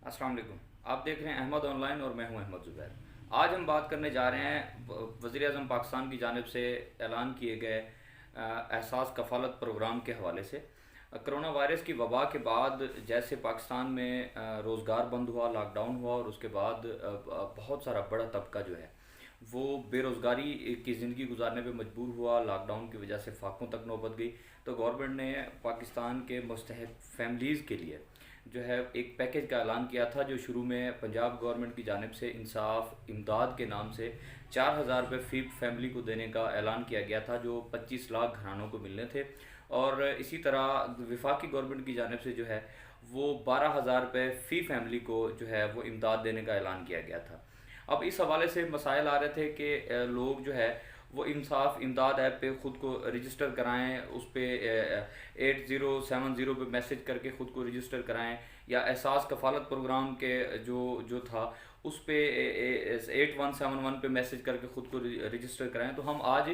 अस्सलाम वालेकुम। आप देख रहे हैं अहमद ऑनलाइन और मैं हूं अहमद ज़ुबैर। आज हम बात करने जा रहे हैं वज़ीर आज़म पाकिस्तान की जानिब से ऐलान किए गए एहसास कफ़ालत प्रोग्राम के हवाले से। कोरोना वायरस की वबा के बाद जैसे पाकिस्तान में रोज़गार बंद हुआ, लॉकडाउन हुआ और उसके बाद बहुत सारा बड़ा तबका जो है वो बेरोज़गारी की ज़िंदगी गुजारने पे मजबूर हुआ। लॉकडाउन की वजह से फाकों तक नौबत गई। तो गवर्नमेंट ने पाकिस्तान के मुस्तहक फैमिलीज़ के लिए जो है एक पैकेज का ऐलान किया था, जो शुरू में पंजाब गवर्नमेंट की जानिब से इंसाफ इमदाद के नाम से 4,000 रुपये फ़ी फैमिली को देने का ऐलान किया गया था, जो 25 लाख घरानों को मिलने थे। और इसी तरह वफाकी गवर्नमेंट की जानिब से जो है वो 12,000 रुपये फ़ी फैमिली को जो है वो इमदाद देने का ऐलान किया गया था। अब इस हवाले से मसाइल आ रहे थे कि लोग जो है वो इंसाफ इमदाद ऐप पे ख़ुद को रजिस्टर कराएं, उस पर 8070 पे मैसेज करके ख़ुद को रजिस्टर कराएं, या एहसास कफ़ालत प्रोग्राम के जो जो था उस पे 8171 पे मैसेज करके ख़ुद को रजिस्टर कराएं। तो हम आज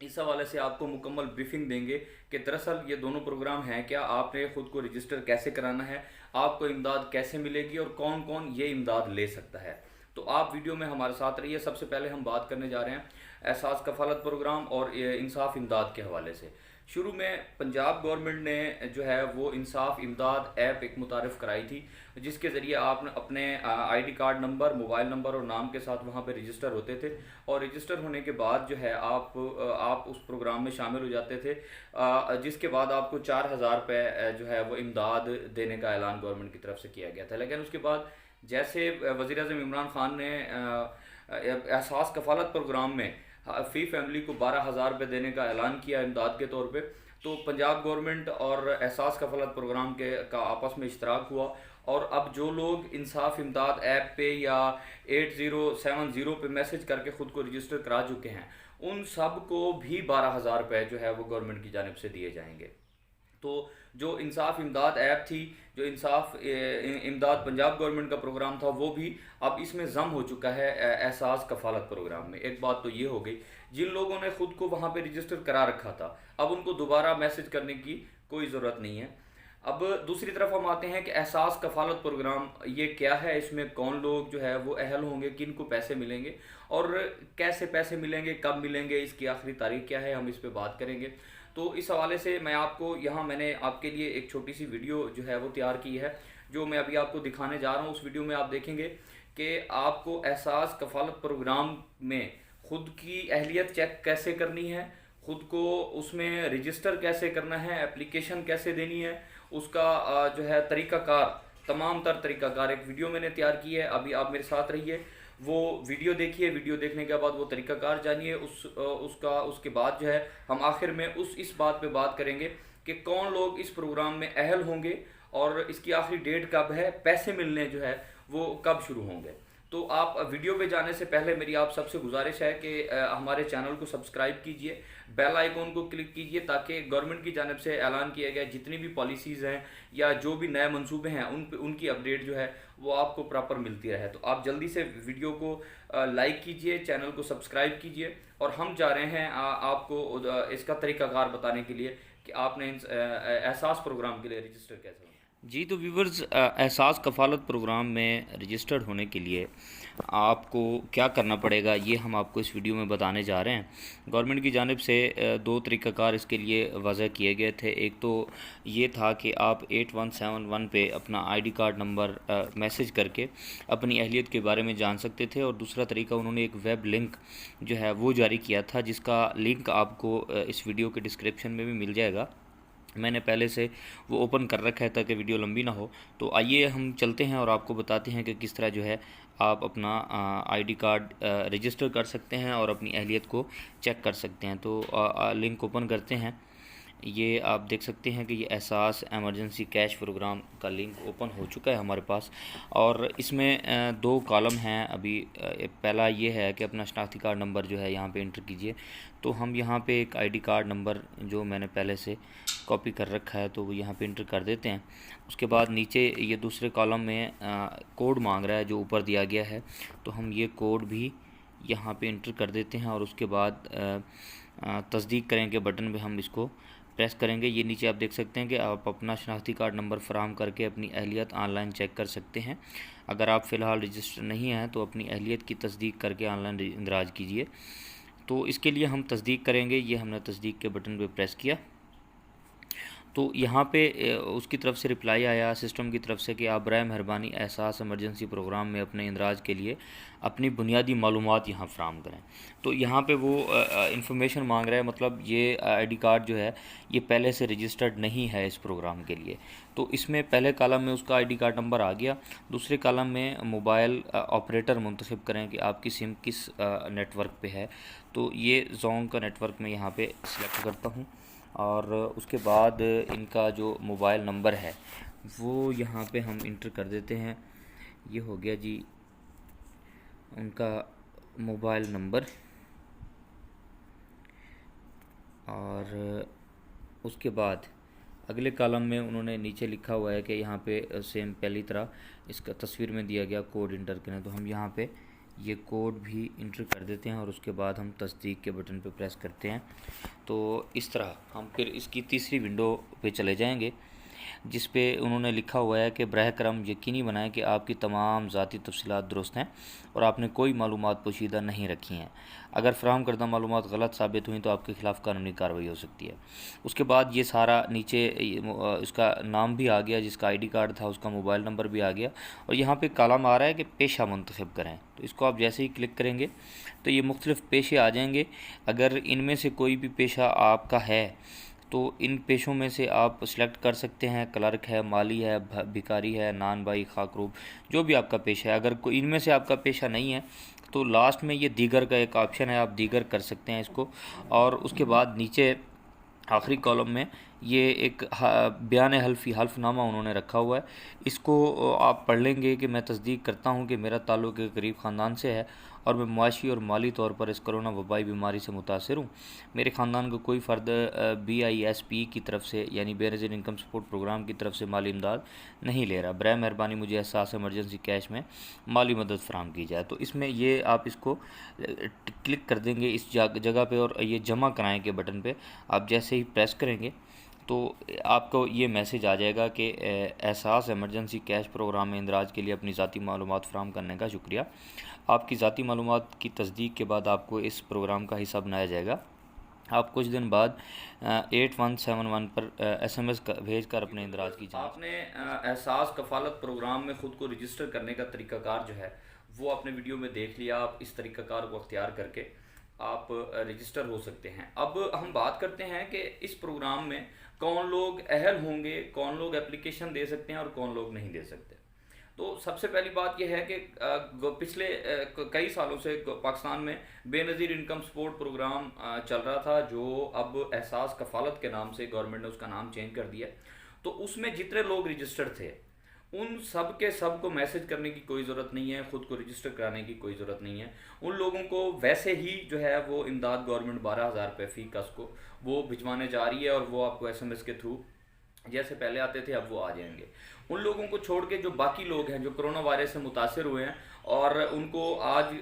इस हवाले से आपको मुकम्मल ब्रीफिंग देंगे कि दरअसल ये दोनों प्रोग्राम हैं क्या, आपने ख़ुद को रजिस्टर कैसे कराना है, आपको इमदाद कैसे मिलेगी और कौन कौन ये इमदाद ले सकता है। तो आप वीडियो में हमारे साथ रहिए। सबसे पहले हम बात करने जा रहे हैं एहसास कफ़ालत प्रोग्राम और इंसाफ इमदाद के हवाले से। शुरू में पंजाब गवर्नमेंट ने जो है वो इंसाफ इमदाद ऐप एक मुतारिफ़ कराई थी, जिसके ज़रिए आप अपने ID card number, mobile number और नाम के साथ वहाँ पे रजिस्टर होते थे। और रजिस्टर होने के बाद जो है आप उस प्रोग्राम में शामिल हो जाते थे, जिसके बाद आपको 4,000 रुपये जो है वो इमदाद देने का ऐलान गवर्नमेंट की तरफ से किया गया था। लेकिन उसके बाद जैसे वज़ीर आज़म इमरान ख़ान ने एहसास कफ़ालत प्रोग्राम में फ़ी फैमिली को 12,000 रुपये देने का ऐलान किया इमदाद के तौर पे, तो पंजाब गवर्नमेंट और एहसास कफ़ालत प्रोग्राम के का आपस में इश्तराक हुआ। और अब जो लोग इंसाफ इमदाद ऐप पे या 8070 पे मैसेज करके ख़ुद को रजिस्टर करा चुके हैं, उन सब को भी 12,000 रुपये जो है वो गवर्नमेंट की जानिब से दिए जाएंगे। तो जो इंसाफ इमदाद ऐप थी, जो इंसाफ इमदाद पंजाब गवर्नमेंट का प्रोग्राम था, वो भी अब इसमें ज़म हो चुका है एहसास कफ़ालत प्रोग्राम में। एक बात तो ये हो गई, जिन लोगों ने ख़ुद को वहाँ पे रजिस्टर करा रखा था, अब उनको दोबारा मैसेज करने की कोई ज़रूरत नहीं है। अब दूसरी तरफ हम आते हैं कि एहसास कफ़ालत प्रोग्राम ये क्या है, इसमें कौन लोग जो है वो अहल होंगे, किन को पैसे मिलेंगे और कैसे पैसे मिलेंगे, कब मिलेंगे, इसकी आखिरी तारीख क्या है, हम इस पर बात करेंगे। तो इस हवाले से मैं आपको यहाँ मैंने आपके लिए एक छोटी सी वीडियो जो है वो तैयार की है, जो मैं अभी आपको दिखाने जा रहा हूँ। उस वीडियो में आप देखेंगे कि आपको एहसास कफ़ालत प्रोग्राम में ख़ुद की अहलियत चेक कैसे करनी है, ख़ुद को उसमें रजिस्टर कैसे करना है, एप्लीकेशन कैसे देनी है, उसका जो है तरीक़ाकार, तमाम तर तरीक़ाकार एक वीडियो मैंने तैयार की है। अभी आप मेरे साथ रहिए, वो वीडियो देखिए, वीडियो देखने के बाद वो तरीक़ाकार जानिए। उसके बाद जो है हम आखिर में इस बात पे बात करेंगे कि कौन लोग इस प्रोग्राम में अहल होंगे और इसकी आखिरी डेट कब है, पैसे मिलने जो है वो कब शुरू होंगे। तो आप वीडियो पे जाने से पहले मेरी आप सबसे गुजारिश है कि हमारे चैनल को सब्सक्राइब कीजिए, बेल आइकॉन को क्लिक कीजिए, ताकि गवर्नमेंट की जानिब से ऐलान किया गया जितनी भी पॉलिसीज़ हैं या जो भी नए मंसूबे हैं उनकी अपडेट जो है वो आपको प्रॉपर मिलती रहे। तो आप जल्दी से वीडियो को लाइक कीजिए, चैनल को सब्सक्राइब कीजिए। और हम जा रहे हैं आपको इसका तरीक़ाकार बताने के लिए कि आपने एहसास प्रोग्राम के लिए रजिस्टर कैसे होना। जी, तो व्यूवर्स, एहसास कफ़ालत प्रोग्राम में रजिस्टर्ड होने के लिए आपको क्या करना पड़ेगा, ये हम आपको इस वीडियो में बताने जा रहे हैं। गवर्नमेंट की जानिब से दो तरीक़ाकार इसके लिए वज़ह किए गए थे। एक तो ये था कि आप 8171 पे अपना आईडी कार्ड नंबर मैसेज करके अपनी अहलियत के बारे में जान सकते थे, और दूसरा तरीका उन्होंने एक वेब लिंक जो है वो जारी किया था, जिसका लिंक आपको इस वीडियो के डिस्क्रिप्शन में भी मिल जाएगा। मैंने पहले से वो ओपन कर रखा है ताकि वीडियो लंबी ना हो। तो आइए हम चलते हैं और आपको बताते हैं कि किस तरह जो है आप अपना आईडी कार्ड रजिस्टर कर सकते हैं और अपनी अहलियत को चेक कर सकते हैं। तो लिंक ओपन करते हैं। ये आप देख सकते हैं कि ये एहसास एमरजेंसी कैश प्रोग्राम का लिंक ओपन हो चुका है हमारे पास, और इसमें दो कॉलम हैं। अभी पहला ये है कि अपना शनाख्ती कार्ड नंबर जो है यहाँ पे इंटर कीजिए। तो हम यहाँ पे एक आईडी कार्ड नंबर जो मैंने पहले से कॉपी कर रखा है तो वो यहाँ पे इंटर कर देते हैं। उसके बाद नीचे ये दूसरे कॉलम में कोड मांग रहा है जो ऊपर दिया गया है, तो हम ये कोड भी यहाँ पे इंटर कर देते हैं और उसके बाद तस्दीक करें के बटन पे हम इसको प्रेस करेंगे, ये नीचे आप देख सकते हैं कि आप अपना शनाख्ती कार्ड नंबर फराहम करके अपनी अहलियत ऑनलाइन चेक कर सकते हैं। अगर आप फ़िलहाल रजिस्टर नहीं हैं तो अपनी अहलियत की तस्दीक करके ऑनलाइन इंदराज कीजिए। तो इसके लिए हम तस्दीक करेंगे, ये हमने तस्दीक के बटन पे प्रेस किया तो यहाँ पे उसकी तरफ से रिप्लाई आया सिस्टम की तरफ से कि आप बराए मेहरबानी एहसास इमरजेंसी प्रोग्राम में अपने इंदराज के लिए अपनी बुनियादी मालूमात यहाँ फ़राहम करें। तो यहाँ पे वो इंफॉर्मेशन मांग रहा है, मतलब ये आईडी कार्ड जो है ये पहले से रजिस्टर्ड नहीं है इस प्रोग्राम के लिए। तो इसमें पहले कॉलम में उसका आईडी कार्ड नंबर आ गया, दूसरे कॉलम में मोबाइल ऑपरेटर मुंतखब करें कि आपकी सिम किस नेटवर्क पे है। तो ये जोंग का नेटवर्क मैं यहाँ पे सिलेक्ट करता हूँ और उसके बाद इनका जो मोबाइल नंबर है वो यहाँ पे हम इंटर कर देते हैं। ये हो गया जी उनका मोबाइल नंबर, और उसके बाद अगले कॉलम में उन्होंने नीचे लिखा हुआ है कि यहाँ पे सेम पहली तरह इसका तस्वीर में दिया गया कोड इंटर करें। तो हम यहाँ पे ये कोड भी इंटर कर देते हैं और उसके बाद हम तस्दीक के बटन पे प्रेस करते हैं। तो इस तरह हम फिर इसकी तीसरी विंडो पे चले जाएंगे जिस पे उन्होंने लिखा हुआ है कि बराह करम यकीनी बनाएं कि आपकी तमाम ज़ाती तफसीलात दुरुस्त हैं और आपने कोई मालूमात पोशीदा नहीं रखी हैं। अगर फ़राहम करदा मालूमात गलत साबित हुई तो आपके ख़िलाफ़ कानूनी कार्रवाई हो सकती है। उसके बाद ये सारा नीचे इसका नाम भी आ गया, जिसका आईडी कार्ड था उसका मोबाइल नंबर भी आ गया, और यहाँ पे कॉलम आ रहा है कि पेशा मुंतखब करें। तो इसको आप जैसे ही क्लिक करेंगे तो ये मुख्तलिफ़ पेशे आ जाएंगे। अगर इनमें से कोई भी पेशा आपका है तो इन पेशों में से आप सिलेक्ट कर सकते हैं, क्लर्क है, माली है, भिकारी है, नान बाई, खाकरूब, जो भी आपका पेशा है। अगर कोई इनमें से आपका पेशा नहीं है तो लास्ट में ये दीगर का एक ऑप्शन है, आप दीगर कर सकते हैं इसको। और उसके बाद नीचे आखिरी कॉलम में ये एक बयान हल्फी हल्फनामा उन्होंने रखा हुआ है, इसको आप पढ़ लेंगे कि मैं तस्दीक करता हूँ कि मेरा ताल्लुक़ एक गरीब ख़ानदान से है और मैं मुआशी और माली तौर पर इस कोरोना वबाई बीमारी से मुतासर हूँ। मेरे ख़ानदान को कोई फ़र्द BISP की तरफ से यानी बेनज़ीर इनकम सपोर्ट प्रोग्राम की तरफ से माली इमदाद नहीं ले रहा। बराए मेहरबानी मुझे एहसास इमरजेंसी कैश में माली मदद फ़राहम की जाए। तो इसमें ये आप इसको क्लिक कर देंगे इस जगह पे और ये जमा कराएँ के बटन पे आप जैसे ही प्रेस करेंगे तो आपको ये मैसेज आ जाएगा कि एहसास इमरजेंसी कैश प्रोग्राम में इंदराज के लिए अपनी ज़ाती मालूमात फ़राहम करने का शुक्रिया। आपकी ज़ाती मालूमात की तस्दीक के बाद आपको इस प्रोग्राम का हिस्सा बनाया जाएगा। आप कुछ दिन बाद 8171 पर SMS भेज कर अपने इंदराज की जाँच। आपने एहसास कफ़ालत प्रोग्राम में ख़ुद को रजिस्टर करने का तरीक़ाकार जो है वो आपने वीडियो में देख लिया। आप इस तरीक़ाकार को अख्तियार करके आप रजिस्टर हो सकते हैं। अब हम बात करते हैं कि इस प्रोग्राम में कौन लोग अहल होंगे, कौन लोग एप्लीकेशन दे सकते हैं और कौन लोग नहीं दे सकते। तो सबसे पहली बात यह है कि पिछले कई सालों से पाकिस्तान में बेनज़ीर इनकम सपोर्ट प्रोग्राम चल रहा था, जो अब एहसास कफ़ालत के नाम से गवर्नमेंट ने उसका नाम चेंज कर दिया। तो उसमें जितने लोग रजिस्टर्ड थे उन सब के सब को मैसेज करने की कोई ज़रूरत नहीं है, ख़ुद को रजिस्टर कराने की कोई ज़रूरत नहीं है। उन लोगों को वैसे ही जो है वो इमदाद गवर्नमेंट 12,000 रुपये फ़ी कस को वो भिजवाने जा रही है और वो आपको SMS के थ्रू जैसे पहले आते थे अब वो आ जाएंगे। उन लोगों को छोड़ के जो बाकी लोग हैं जो कोरोना वायरस से मुतासर हुए हैं और उनको आज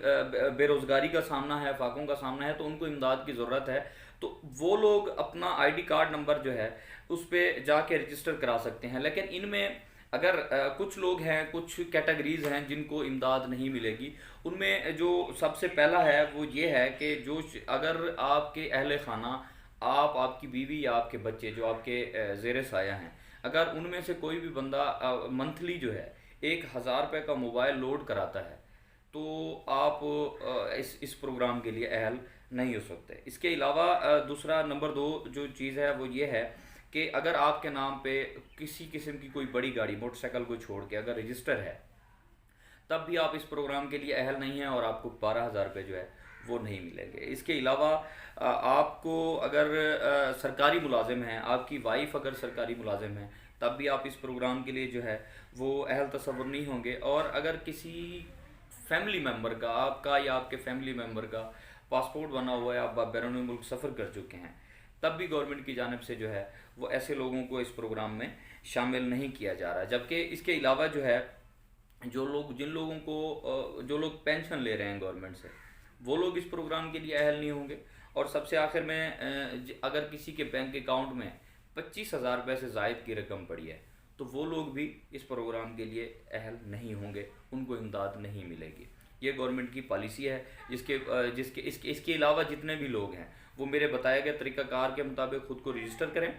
बेरोज़गारी का सामना है, फाकों का सामना है, तो उनको इमदाद की ज़रूरत है। तो वो लोग अपना ID कार्ड नंबर जो है उस पर जाके रजिस्टर करा सकते हैं। लेकिन इनमें अगर कुछ लोग हैं, कुछ कैटेगरीज़ हैं जिनको इमदाद नहीं मिलेगी। उनमें जो सबसे पहला है वो ये है कि जो अगर आपके अहले खाना, आप, आपकी बीवी या आपके बच्चे जो आपके ज़ेर साया हैं, अगर उनमें से कोई भी बंदा मंथली जो है 1,000 रुपये का मोबाइल लोड कराता है तो आप इस प्रोग्राम के लिए अहल नहीं हो सकते। इसके अलावा दूसरा नंबर 2 जो चीज़ है वो ये है कि अगर आपके नाम पे किसी किस्म की कोई बड़ी गाड़ी, मोटरसाइकिल को छोड़ के अगर रजिस्टर है तब भी आप इस प्रोग्राम के लिए अहल नहीं हैं और आपको 12,000 रुपये जो है वो नहीं मिलेंगे। इसके अलावा आपको अगर सरकारी मुलाजिम हैं, आपकी वाइफ अगर सरकारी मुलाजिम है तब भी आप इस प्रोग्राम के लिए जो है वो अहल तस्वुर नहीं होंगे। और अगर किसी फैमिली मेम्बर का, आपका या आपके फैमिली मेम्बर का पासपोर्ट बना हुआ है, आप बैरून मुल्क सफ़र कर चुके हैं, तब भी गवर्नमेंट की जानिब से जो है वो ऐसे लोगों को इस प्रोग्राम में शामिल नहीं किया जा रहा। जबकि इसके अलावा जो है जिन लोगों को जो लोग पेंशन ले रहे हैं गवर्नमेंट से, वो लोग इस प्रोग्राम के लिए अहल नहीं होंगे। और सबसे आखिर में अगर किसी के बैंक अकाउंट में 25,000 रुपये से ज़ायद की रकम पड़ी है, तो वो लोग भी इस प्रोग्राम के लिए अहल नहीं होंगे, उनको इमदाद नहीं मिलेगी। ये गवर्नमेंट की पॉलिसी है, इसके अलावा जितने भी लोग हैं वो मेरे बताए गए तरीक़ाकार के मुताबिक ख़ुद को रजिस्टर करें,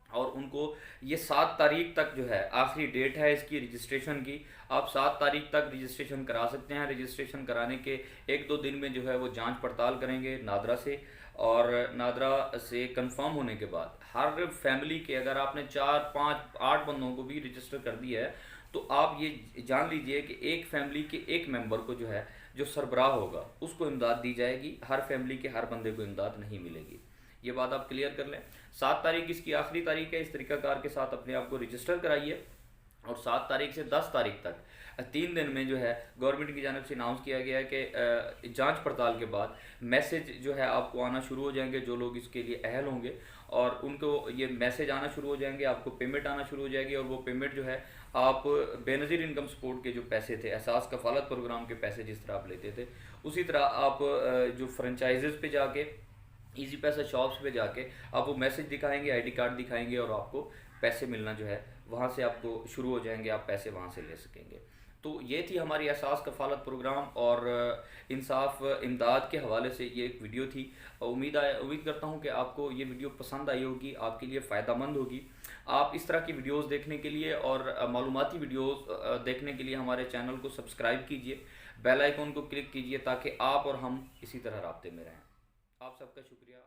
और उनको ये 7 तारीख तक जो है आखिरी डेट है इसकी रजिस्ट्रेशन की। आप 7 तारीख तक रजिस्ट्रेशन करा सकते हैं। रजिस्ट्रेशन कराने के 1-2 दिन में जो है वो जांच पड़ताल करेंगे नादरा से, और नादरा से कंफर्म होने के बाद हर फैमिली के, अगर आपने 4, 5, 8 बंदों को भी रजिस्टर कर दिया है, तो आप ये जान लीजिए कि एक फैमिली के एक मेंबर को जो है, जो सरबराह होगा, उसको इमदाद दी जाएगी। हर फैमिली के हर बंदे को इमदाद नहीं मिलेगी। ये बात आप क्लियर कर लें। 7 तारीख इसकी आखिरी तारीख है। इस तरीक़ाकार के साथ अपने आप को रजिस्टर कराइए, और 7 तारीख से 10 तारीख तक 3 दिन में जो है गवर्नमेंट की जानिब से अनाउंस किया गया है कि जांच पड़ताल के बाद मैसेज जो है आपको आना शुरू हो जाएंगे, जो लोग इसके लिए अहल होंगे, और उनको ये मैसेज आना शुरू हो जाएंगे, आपको पेमेंट आना शुरू हो जाएगी। और वो पेमेंट जो है आप बेनज़ीर इनकम सपोर्ट के जो पैसे थे, एहसास कफ़ालत प्रोग्राम के पैसे जिस तरह आप लेते थे, उसी तरह आप जो फ्रेंचाइज़ पे जाके, इजी पैसा शॉप्स पे जाके आप वो मैसेज दिखाएंगे, आईडी कार्ड दिखाएंगे, और आपको पैसे मिलना जो है वहाँ से आपको शुरू हो जाएंगे, आप पैसे वहाँ से ले सकेंगे। तो ये थी हमारी एहसास कफ़ालत प्रोग्राम और इंसाफ इमदाद के हवाले से ये एक वीडियो थी। उम्मीद करता हूँ कि आपको ये वीडियो पसंद आई होगी, आपके लिए फ़ायदामंद होगी। आप इस तरह की वीडियोस देखने के लिए और मालूमाती वीडियोस देखने के लिए हमारे चैनल को सब्सक्राइब कीजिए, बेल आइकन को क्लिक कीजिए, ताकि आप और हम इसी तरह राब्ते में रहें। आप सबका शुक्रिया।